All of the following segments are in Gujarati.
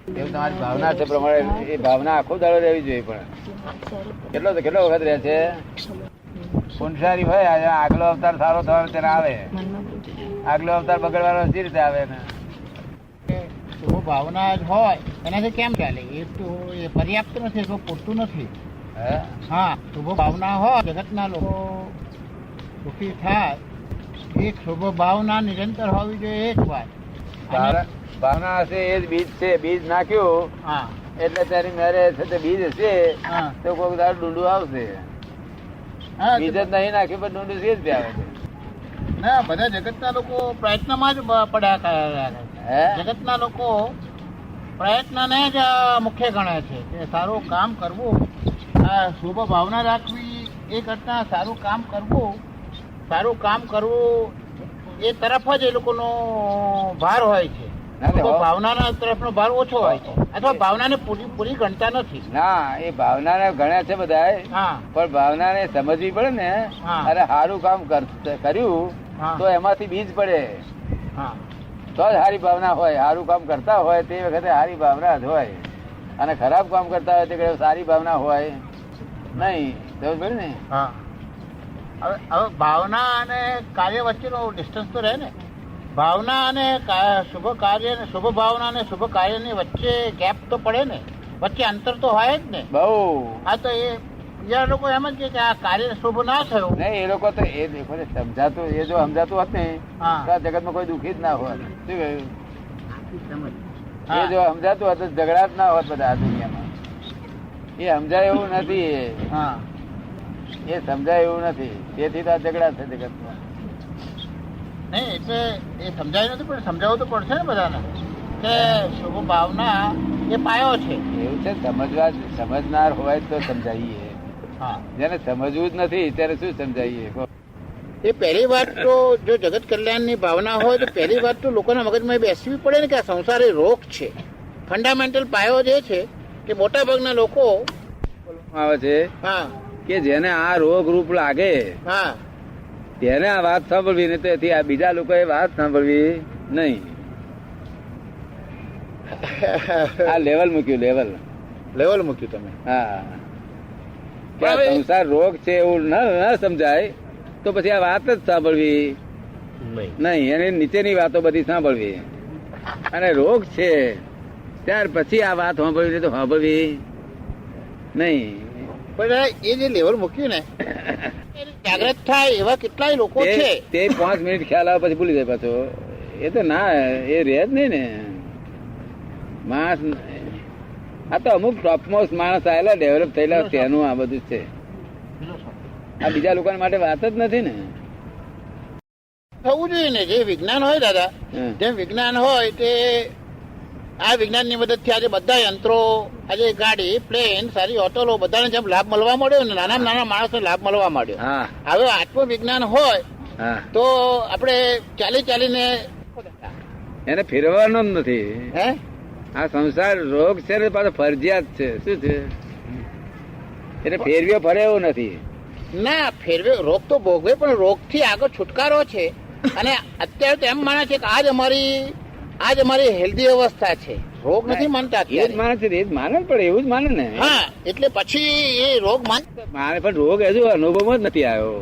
એવું તમારી ભાવના છે પ્રમાણે એ ભાવના આખો દાડો રહેવી જોઈએ. પણ કેટલો વખત રહે છે? પુનસારી હોય આગલો અવતાર સારો થવાનો ત્યારે આવે, આગલો અવતાર બગડવાનો સી રીતે આવે ને? શુભ ભાવના જ હોય એનાથી કેમ ચાલે? એ તો એ પર્યાપ્ત નથી, એટલું પૂરતું નથી. હા, શુભ ભાવના હોય જગતના લોકો સુખી થાય, એક શુભ ભાવના નિરંતર હોવી જોઈએ. એક વાત ભાવના હશે એ જ બીજ છે. બીજ નાખ્યું એટલે તારી મેરે છે તે બીજ હશે તો કોઈક દાડો ડુંડું આવશે. બીજ જ નહીં નાખ્યું પણ ડુંડું છે જ આવે છે. ના, બધા જગતના લોકો પ્રયત્નમાં જ પડ્યા કરે. જગતના લોકો પ્રયત્નને જ મુખ્ય ગણે છે કે સારું કામ કરવું, શુભ ભાવના રાખવી એ કરતા સારું કામ કરવું એ તરફ જ એ લોકોનો ભાર હોય છે. ભાવનાના તરફનો ભાર ઓછો હોય છે, અથવા ભાવનાને પૂરી ગણતા નથી. ના, એ ભાવનાને ગણ્યા છે બધા, પણ ભાવનાને સમજવી પડે ને. અરે સારું કામ કર્યું તો એમાંથી બીજ પડે તો જ સારી ભાવના હોય. સારું કામ કરતા હોય તે વખતે સારી ભાવના જ હોય, અને ખરાબ કામ કરતા હોય તે સારી ભાવના હોય નહીં. સમજ પડે ને? હવે ભાવના અને કાર્ય વચ્ચેનો ડિસ્ટન્સ તો રહે ને. ભાવના અને શુભ કાર્ય, શુભ ભાવના અને શુભ કાર્યની વચ્ચે ગેપ તો પડે ને, વચ્ચે અંતર તો હોય જ ને. બહુ. હા, તો એ બીજા લોકો એમ જ કે આ કાર્ય શુભ ના થયું. નહીં, એ લોકો તો એ દેખો સમજાતું, એ જો સમજાતું હોત ને તો આ જગતમાં કોઈ દુઃખી જ ના હોત. શું કહ્યું? એ જો સમજાતું હોત તો ઝઘડા જ ના હોત બધા આ દુનિયામાં. એ સમજાય એવું નથી. એ સમજાય એવું નથી, તેથી તો આ ઝઘડા છે જગતમાં. નહીં, એટલે એ સમજાય નથી, પણ સમજાવવું તો પડશે ને બધાને કે શુભ ભાવના એ પાયો છે. એવું છે, સમજનાર હોય તો સમજાવીએ. જેને સમજવું જ નથી ત્યારે શું સમજાવીએ? એ પહેલી વાત તો જો જગત કલ્યાણની ભાવના હોય તો પહેલી વાત તો લોકોના મગજમાં બેસવી પડે ને કે આ સંસાર એ રોગ છે. ફંડામેન્ટલ પાયો જે છે કે મોટા ભાગના લોકો આવે છે કે જેને આ રોગ રૂપ લાગે તેને આ વાત સાંભળવી, ને તેથી આ બીજા લોકોએ વાત સાંભળવી નહીં. આ લેવલ મૂક્યું, લેવલ મૂક્યું તમે. હા, કે સંસાર રોગ છે એવું ના સમજાય તો પછી આ વાત જ સાંભળવી નહીં, એની નીચેની વાતો બધી સાંભળવી. અને રોગ છે ત્યાર પછી આ વાત સાંભળવી તો સાંભળવી નહીં. પણ એ જે લેવલ મૂક્યું ને જાગ્રત થાય એવા કેટલાય લોકો છે. તે 5 મિનિટ ખ્યાલ આવે પછી ભૂલી જાય પાછો. એ તો ના, એ રહે જ નહીં ને માણસ. આ તો અમુક ટોપમોસ્ટ માણસ આવેલા, ડેવલપ થયેલા તેનું આ બધું છે. આ બીજા લોકો માટે વાત જ નથી ને. થવું જોઈએ ને જે વિજ્ઞાન હોય દાદા, જેમ વિજ્ઞાન હોય તે આ વિજ્ઞાન ની મદદ થી આજે બધા યંત્રો, આજે ગાડી, પ્લેન, સારી હોટલો બધાને જેમ લાભ મળવા મળ્યો ને નાના માણસને લાભ મળવા માંડ્યો. હવે આત્મવિજ્ઞાન હોય તો આપણે ચાલીને એને ફેરવવાનો જ નથી. આ સંસાર રોગ છે ને પાછો ફરજિયાત છે. શું છે? એટલે ફેરવ્યો ફરે એવું નથી. ના, ફેરવ્યો રોગ તો ભોગવે, પણ રોગ થી આગળ છુટકારો છે. અને અત્યારે તો એમ માને છે કે આજ અમારી હેલ્ધી અવસ્થા છે. રોગ નથી માનતા. એ જ માને છે, એ જ માને, પણ એવું જ માને ને. હા, એટલે પછી એ રોગ માને, પણ રોગ હજુ અનુભવમાં જ નથી આવ્યો.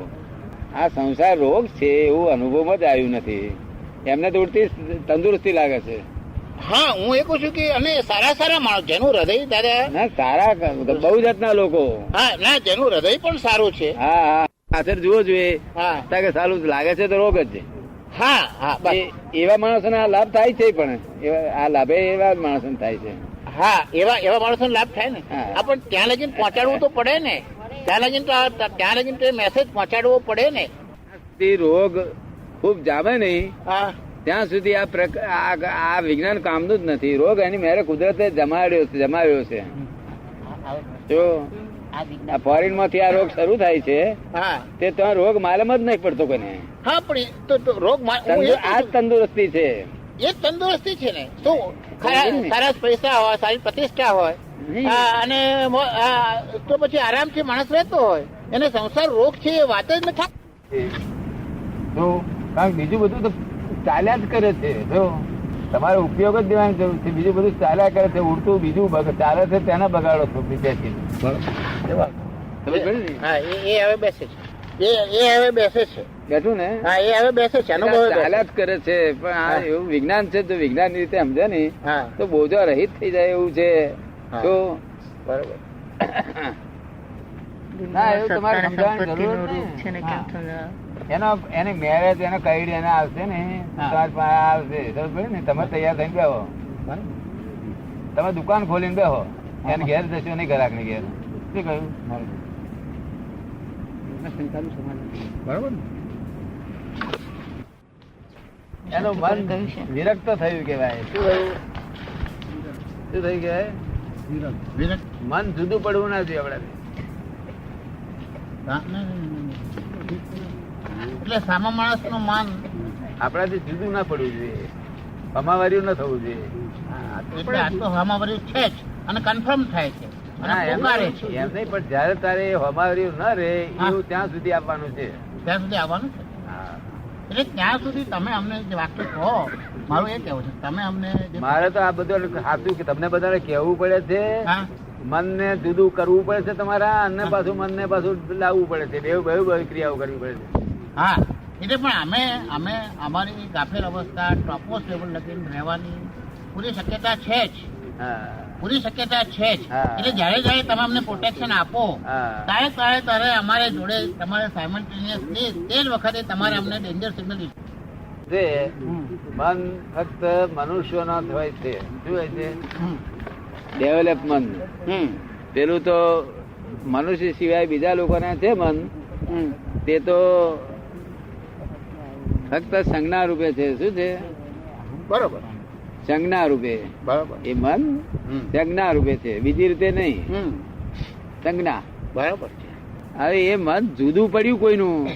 આ સંસાર રોગ છે એવું અનુભવમાં જ આવ્યું નથી. એમને તો ઉડતી તંદુરસ્તી લાગે છે. હા, હું એ કહું છું કે અને સારા માણસ જેનું હૃદય દાદા ના સારા બહુ જાતના લોકો. હા, ના, જેનું હૃદય પણ સારું છે. હા, પાછળ જુઓ જોઈએ કે સારું લાગે છે તો રોગ જ છે. હા, એવા માણસોને આ લાભ થાય છે, પણ આ લાભે એવા માણસોને થાય છે. હા, એવા માણસોને લાભ થાય ને. પણ ત્યાં લગીને પહોંચાડવું તો પડે ને. ત્યાં લગીને તો મેસેજ પહોંચાડવો પડે ને. રોગ ખૂબ જામે નહીં ત્યાં સુધી આ વિજ્ઞાન કામનું જ નથી. રોગ એની મેરે કુદરતે જમાવ્યો છે. જો આ ફોરેન માંથી આ રોગ શરૂ થાય છે તે ત્યાં રોગ માલમ જ નહીં પડતો કોઈને. હા, પણ રોગ આ તંદુરસ્તી છે. એ તંદુરસ્તી છે ને. શું સારા પૈસા હોય, સારી પ્રતિષ્ઠા હોય અને તો પછી આરામથી માણસ રહેતો હોય, એને સંસાર રોગ છે એ વાત જ નથી. કારણ બીજું બધું તો ચાલ્યા જ કરે છે. જો તમારે ઉપયોગ જ દેવાની જરૂર છે. બીજું બધું ચાલ્યા કરે છે, ઉડતું બીજું ચાલે છે તેને બગાડો છો બેસી. હા એ હવે બેસે છે, એ હવે બેસે છે, બેઠું ને હા એ હવે બેસે છે, ચાલ્યા જ કરે છે. પણ આ એવું વિજ્ઞાન છે, જો વિજ્ઞાન ની રીતે સમજે ને તો બોજો રહિત થઈ જાય એવું છે. તો બરોબર ના એવું તમારે સમજાવવાની જરૂર નથી. એને મેરેજ એને કઈ એને આવશે ને તમારી પાસે આવશે ને, તમે તૈયાર થઈને બેહો, તમે દુકાન ખોલીને બેહો, એને ઘેર જશો નહીં ગ્રાહક ની ઘેર. શું કહ્યું? બરોબર ને? એનું મન વિરક્ત થયું કેવાય. શું થયું? શું થયું કેવાય? મન જુદું પડવું નથી આપડે. એટલે સામા માણસ નું મન આપણાથી જુદું ના પડવું જોઈએ, હમાવાર્યું ન થવું જોઈએ. એટલે આ તો હમાવાર્યું છે જ અને કન્ફર્મ થાય છે એમ નહીં, પણ જયારે તારે હમાવાર્યું ન રહે એવું ત્યાં સુધી આપવાનું છે. ત્યાં સુધી આવવાનું છે. એટલે ત્યાં સુધી તમે અમને જે વાક્ય કહો, મારું એ કેવું છે, તમે અમને મારે તો આ બધું સાચું કે તમને બધાને કેવું પડે છે. મનને જુદું કરવું પડે છે તમારા, અને પાછું મનને પાછું લાવવું પડે છે. બે ક્રિયાઓ કરવી પડે છે. હા એટલે પણ અમે અમારી ગાફેલ અવસ્થા ટોપોસ લેવલ લગીને રહેવાની પૂરી શક્યતા છે જ, પૂરી શક્યતા છે જ. એટલે જયારે તમે અમને પ્રોટેક્શન આપો ત્યારે અમારે જોડે તમારે સાયમલ્ટેનિયસલી તે જ વખતે તમારે અમને ડેન્જર સિગ્નલ મન ફક્ત મનુષ્યો ના હોય છે. શું હોય છે? ડેવલપમેન્ટ. પેલું તો મનુષ્ય સિવાય બીજા લોકોને છે મન, તે તો ફક્ત સંજ્ઞા રૂપે છે. શું છે? બરોબર, સંજ્ઞા રૂપે. બરોબર, એ મન સંજ્ઞા રૂપે છે, બીજી રીતે નહીં. સંજ્ઞા બરાબર છે. હવે એ મન જુદું પડ્યું કોઈનું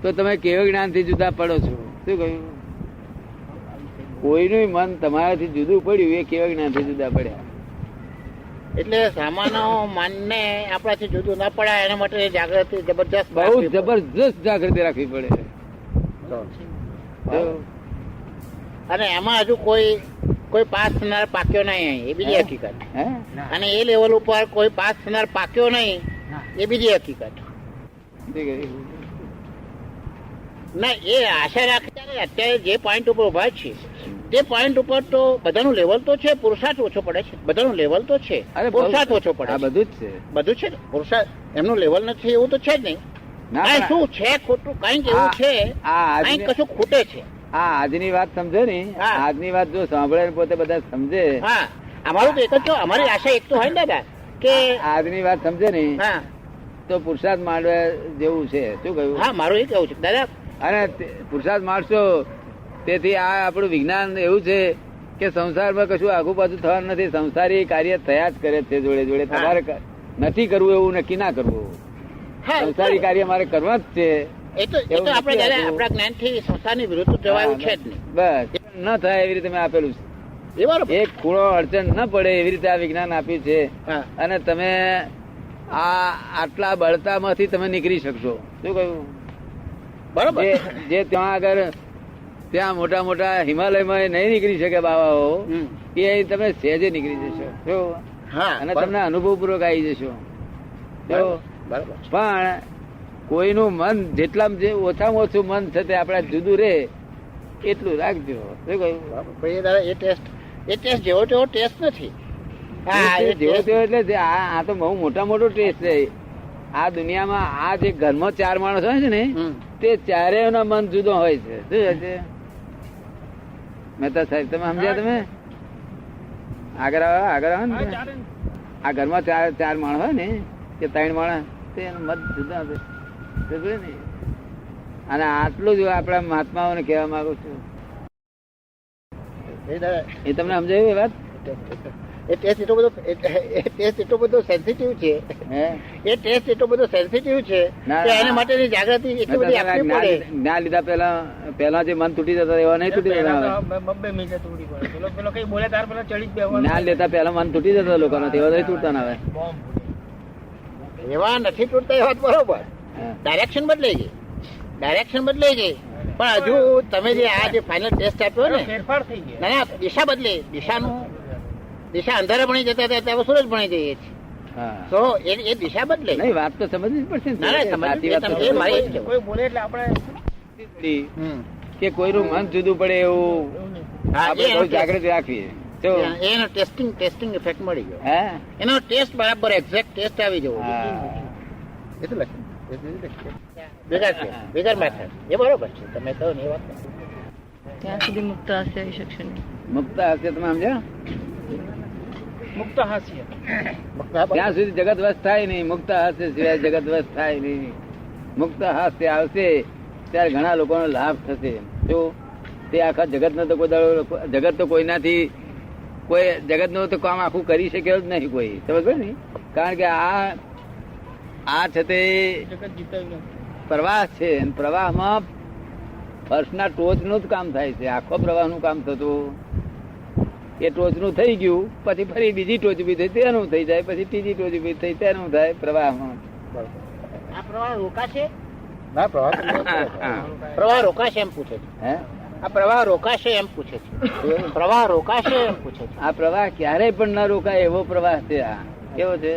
તો તમે કેવા જ્ઞાન થી જુદા પડો છો? શું કહ્યું? કોઈનું મન તમારાથી જુદું પડ્યું એ કેવા જ્ઞાન થી જુદા પડ્યા. એટલે સામાન્ય મનને આપણાથી જુદું ના પડાય એના માટે જાગૃતિ જબરજસ્ત, બહુ જબરજસ્ત જાગૃતિ રાખવી પડે. અને એમાં હજુ કોઈ પાસ થનાર પાક્યો નહીં, એ બીજી હકીકત. અને એ લેવલ ઉપર કોઈ પાસ થનાર પાક્યો નહીં, એ બીજી હકીકત. ના એ આશા રાખે અત્યારે જે પોઈન્ટ ઉપર ઉભા છે તે પોઈન્ટ ઉપર તો બધાનું લેવલ તો છે, પુરુષાર્થ ઓછો પડે છે. બધાનું લેવલ તો છે, પુરુષાર્થ ઓછો પડે. બધું જ છે, બધું છે. પુરુષાર્થ એમનું લેવલ નથી એવું તો છે જ નહીં. શું છે ખોટું? કઈક એવું છે, કઈક કશું ખૂટે છે. હા, આજની વાત સમજે ને, આજની વાત જો સાંભળે પોતે બધા સમજે. હા, અમારું તો એક જ, અમારી આશા એક તો હોય ને દાદા કે આજની વાત સમજે ને તો પુરુષાર્થ માંડવા જેવું છે. શું કહ્યું? હા, મારું એ કેવું છે દાદા. અને પુરુષાર્થ માણસો, તેથી આ આપણું વિજ્ઞાન એવું છે કે સંસારમાં કશું આગુ પાછું થવાનું નથી. સંસારી કાર્ય થયા જ કરે છે જોડે જોડે. તમારે નથી કરવું એવું નક્કી ના કરવું. સંસારી કાર્ય મારે કરવા જ છે. એ તો આપણે આપણા જ્ઞાન થી સંસારની વિરુદ્ધ જવાયું છે જ નહીં. બસ ન થાય એવી રીતે મેં આપેલું છે. એક ખૂણો અડચણ ન પડે એવી રીતે આ વિજ્ઞાન આપ્યું છે. અને તમે આટલા બળતામાંથી તમે નીકળી શકશો. શું કહ્યું? બરોબર. જે ત્યાં આગળ ત્યાં મોટા મોટા હિમાલયમાં નહીં નીકળી શકે બાવાઓ, એ તમે સહેજે નીકળી જશો. અને તમને અનુભવ પૂર્વક આવી જશો. પણ કોઈનું મન જેટલા ઓછામાં ઓછું મન છે તે આપડા જુદું રે એટલું રાખજો. શું કહ્યું? એ ટેસ્ટ જેવો તેવો ટેસ્ટ નથી. જેવો તેવો એટલે આ તો બહુ મોટા મોટો ટેસ્ટ છે. આ દુનિયામાં આ જે ઘરમાં 4 માણસ હોય છે ને તે ચારેય ના મન જુદો હોય છે. શું છે? મહેતા સાહેબ તમે સમજ્યા? તમે આગળ આવો ને. આ ઘરમાં 4 માણસ હોય ને કે 3 માણસ, તે એનો મત જુદા ને. અને આટલું જ આપડા મહાત્માઓને કહેવા માંગુ છું. એ તમને સમજાયું એ વાત? એ ટેસ્ટ એટલો બધો સેન્સિટિવ છે. એ ટેસ્ટ એટલો બધો સેન્સિટિવ છે કે એના માટેની જાગૃતિ એટલી બધી આપવી પડે. જ્ઞાન લીધા પહેલા જે મન તૂટી જતા એવા નહીં તૂટી જતા. જ્ઞાન લેતા પહેલા મન તૂટી જતા લોકો એવા નહીં તૂટતા ના. હવે એવા નથી તૂટતા એ વાત બરોબર. ડાયરેક્શન બદલાઈ ગઈ. પણ હજુ તમે જે આ જે ફાઇનલ ટેસ્ટ આપ્યો ને ફેરફાર થઈ ગયા. ના ના દિશા બદલે દિશા અંધારા ભણી જતા હતા ત્યાં સૂરજ ભણી જઈએ છીએ હા તો એ દિશા બદલે નહીં વાત તો સમજવી જ પડશે ના, ના, ને સમજવી સાચી વાત તો એ મારી સમજવી જ છે. કોઈ બોલે એટલે આપણે પડી હમ. કે કોઈનું મન જુદું પડે એવું હા, આપણે એનો બહુ જાગૃતિ રાખવી જો એનો ટેસ્ટિંગ ઇફેક્ટ મળી ગયો હે એનો ટેસ્ટ બરાબર એક્ઝેક્ટ ટેસ્ટ આવી જવો જોઈએ. હા. એ તો લખ્યું બિગર મેથડ એ બરોબર છે તમે કહો ને એ વાત ત્યાં સુધી મુક્ત હાસ્ય આવી શકશે નહીં. મુક્ત હશે તમે સમજ્યા મુક્ત હાસ્ય. ત્યાં સુધી જગત વસ થાય નહીં મુક્ત હાસ્ય સિવાય જગત વસ થાય નહીં મુક્ત હાસ્ય આવશે ત્યારે ઘણા લોકોનો લાભ થશે જો તે આખા જગત નો તો કોઈ જગત તો કોઈનાથી કોઈ જગત નું તો કામ આખું કરી શક્યો જ નહીં કોઈ સમજ ને કારણ કે આ છે તે જગત જીતાવ્યું. પ્રવાહ છે અને પ્રવાહમાં ફર્સ્ટના ટોચનું જ કામ થાય છે આખો પ્રવાહનું કામ થતું એ ટોચનું થઈ ગયું પછી ફરી બીજી ટોચ ઉભી થઈ તેનું થઈ જાય પછી ત્રીજી ટોચ ઉભી થઈ તેનું થાય પ્રવાહમાં આ પ્રવાહ રોકાશે હા. પ્રવાહ રોકાશે એમ પૂછે છે હે આ પ્રવાહ રોકાશે એમ પૂછે છે પ્રવાહ રોકાશે એમ પૂછે છે આ પ્રવાહ ક્યારેય પણ ન રોકાય એવો પ્રવાહ છે આ કેવો છે